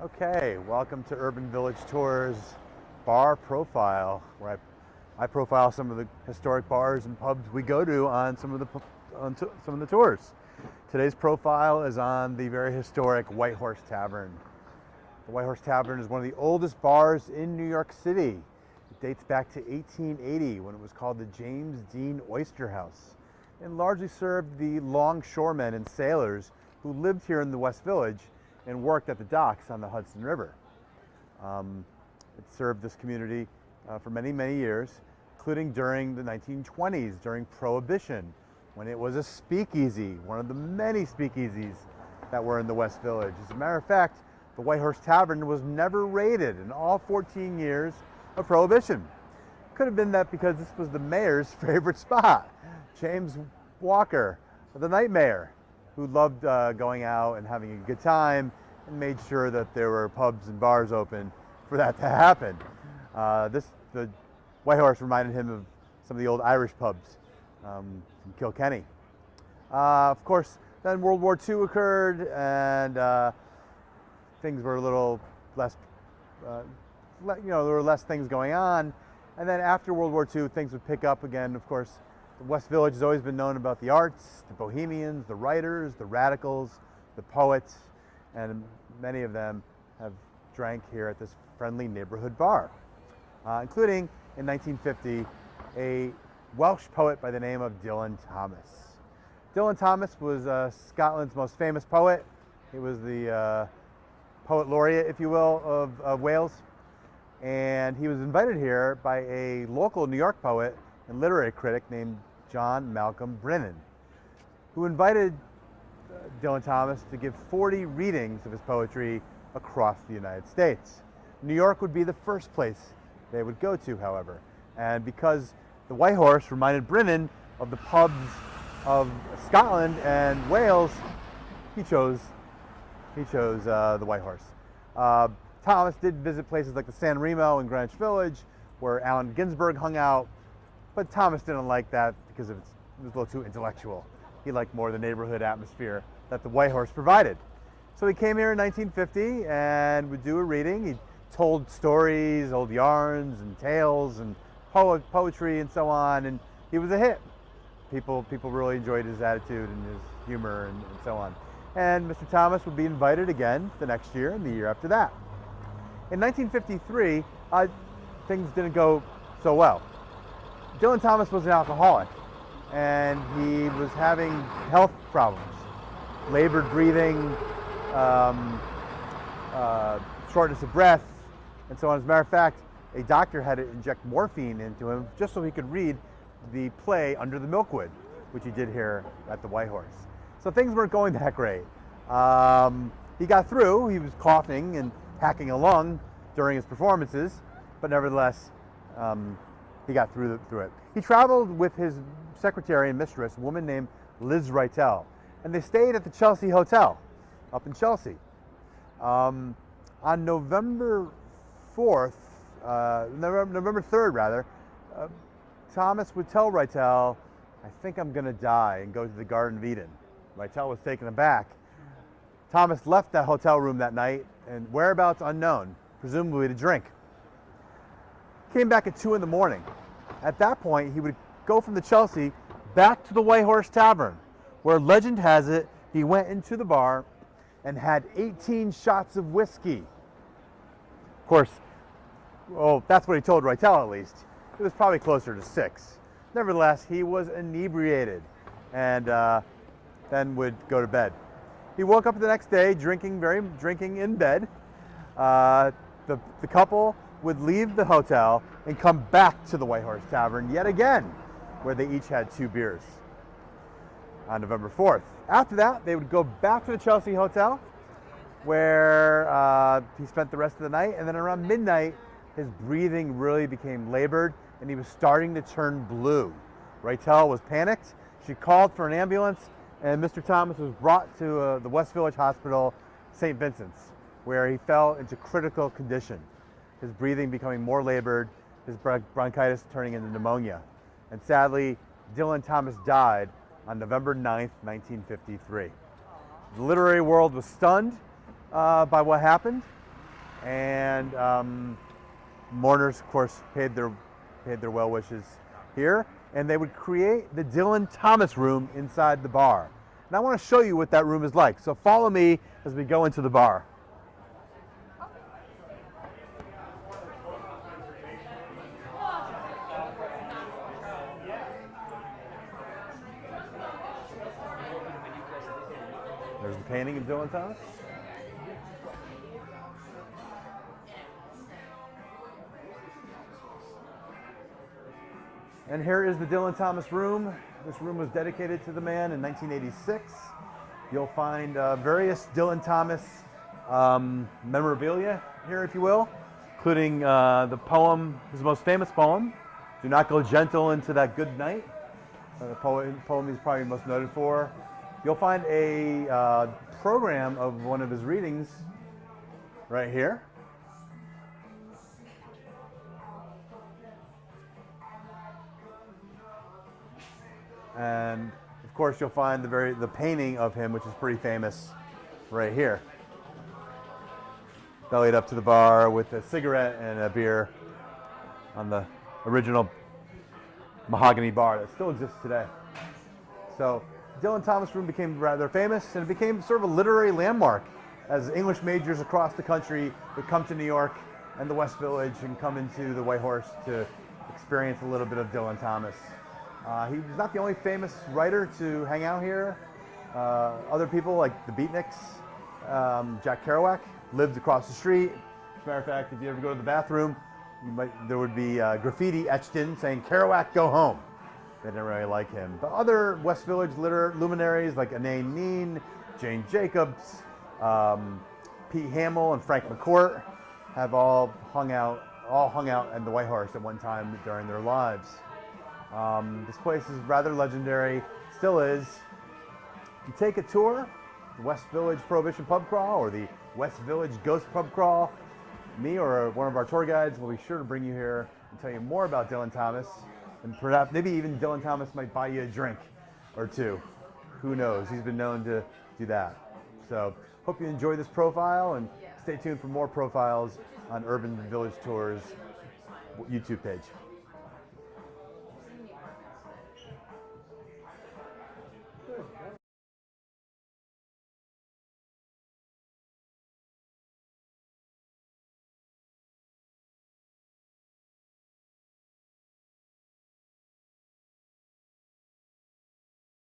Okay, welcome to Urban Village Tours Bar Profile, where I profile some of the historic bars and pubs we go to on some of the tours. Today's profile is on the very historic White Horse Tavern. The White Horse Tavern is one of the oldest bars in New York City. It dates back to 1880 when it was called the James Dean Oyster House and largely served the longshoremen and sailors who lived here in the West Village and worked at the docks on the Hudson River. It served this community for many, many years, including during the 1920s, during Prohibition, when it was a speakeasy, one of the many speakeasies that were in the West Village. As a matter of fact, the White Horse Tavern was never raided in all 14 years of Prohibition. Could have been that because this was the mayor's favorite spot. James Walker, the night mayor, who loved going out and having a good time and made sure that there were pubs and bars open for that to happen. The White Horse reminded him of some of the old Irish pubs from Kilkenny. Of course, then World War II occurred and things were a little less, there were less things going on. And then after World War II, things would pick up again. Of course, the West Village has always been known about the arts, the bohemians, the writers, the radicals, the poets, and many of them have drank here at this friendly neighborhood bar, including in 1950 a Welsh poet by the name of Dylan Thomas. Dylan Thomas was Scotland's most famous poet. He was the poet laureate, if you will, of Wales, and he was invited here by a local New York poet and literary critic named John Malcolm Brennan, who invited Dylan Thomas to give 40 readings of his poetry across the United States. New York would be the first place they would go to, however, and because the White Horse reminded Brennan of the pubs of Scotland and Wales, he chose the White Horse. Thomas did visit places like the San Remo in Greenwich Village, where Allen Ginsberg hung out, but Thomas didn't like that because it was a little too intellectual. He liked more the neighborhood atmosphere that the White Horse provided. So he came here in 1950 and would do a reading. He told stories, old yarns and tales and poetry and so on, and he was a hit. People really enjoyed his attitude and his humor and so on. And Mr. Thomas would be invited again the next year and the year after that. In 1953, things didn't go so well. Dylan Thomas was an alcoholic, and he was having health problems, labored breathing, shortness of breath, and so on. As a matter of fact, a doctor had to inject morphine into him just so he could read the play Under the Milkwood, which he did here at the White Horse. So things weren't going that great. He got through. He was coughing and hacking a lung during his performances, but nevertheless, he got through it. He traveled with his secretary and mistress, a woman named Liz Reitel, and they stayed at the Chelsea Hotel up in Chelsea. On November 3rd rather, Thomas would tell Reitel, "I think I'm going to die," and go to the Garden of Eden. Reitel was taken aback. Thomas left that hotel room that night, and whereabouts unknown, presumably to drink. Came back at 2 in the morning. At that point, he would go from the Chelsea back to the White Horse Tavern, where legend has it he went into the bar and had 18 shots of whiskey. Of course, well, that's what he told Reitel at least. It was probably closer to 6. Nevertheless, he was inebriated and then would go to bed. He woke up the next day drinking in bed. The couple would leave the hotel and come back to the White Horse Tavern yet again, where they each had 2 beers on November 4th. After that, they would go back to the Chelsea Hotel, where he spent the rest of the night, and then around midnight, his breathing really became labored, and he was starting to turn blue. Reitel was panicked. She called for an ambulance, and Mr. Thomas was brought to the West Village Hospital, St. Vincent's, where he fell into critical condition. His breathing becoming more labored, his bronchitis turning into pneumonia. And sadly, Dylan Thomas died on November 9th, 1953. The literary world was stunned by what happened. and mourners, of course, paid their well wishes here, and they would create the Dylan Thomas room inside the bar. And I want to show you what that room is like. So follow me as we go into the bar. There's the painting of Dylan Thomas. And here is the Dylan Thomas room. This room was dedicated to the man in 1986. You'll find various Dylan Thomas memorabilia here, if you will, including the poem, his most famous poem, "Do Not Go Gentle Into That Good Night," the poem he's probably most noted for. You'll find a program of one of his readings right here. And of course, you'll find the painting of him, which is pretty famous, right here. Bellied up to the bar with a cigarette and a beer on the original mahogany bar that still exists today. So, Dylan Thomas room became rather famous, and it became sort of a literary landmark as English majors across the country would come to New York and the West Village and come into the White Horse to experience a little bit of Dylan Thomas. He was not the only famous writer to hang out here. Other people like the Beatniks, Jack Kerouac, lived across the street. As a matter of fact, if you ever go to the bathroom, there would be graffiti etched in saying, "Kerouac, go home." They didn't really like him. But other West Village luminaries like Anane Nin, Jane Jacobs, Pete Hamill, and Frank McCourt have all hung out at the White Horse at one time during their lives. This place is rather legendary, still is. You take a tour, the West Village Prohibition Pub Crawl or the West Village Ghost Pub Crawl, me or one of our tour guides will be sure to bring you here and tell you more about Dylan Thomas, and perhaps maybe even Dylan Thomas might buy you a drink or two. Who knows? He's been known to do that. So hope you enjoy this profile, and stay tuned for more profiles on Urban Village Tours YouTube page.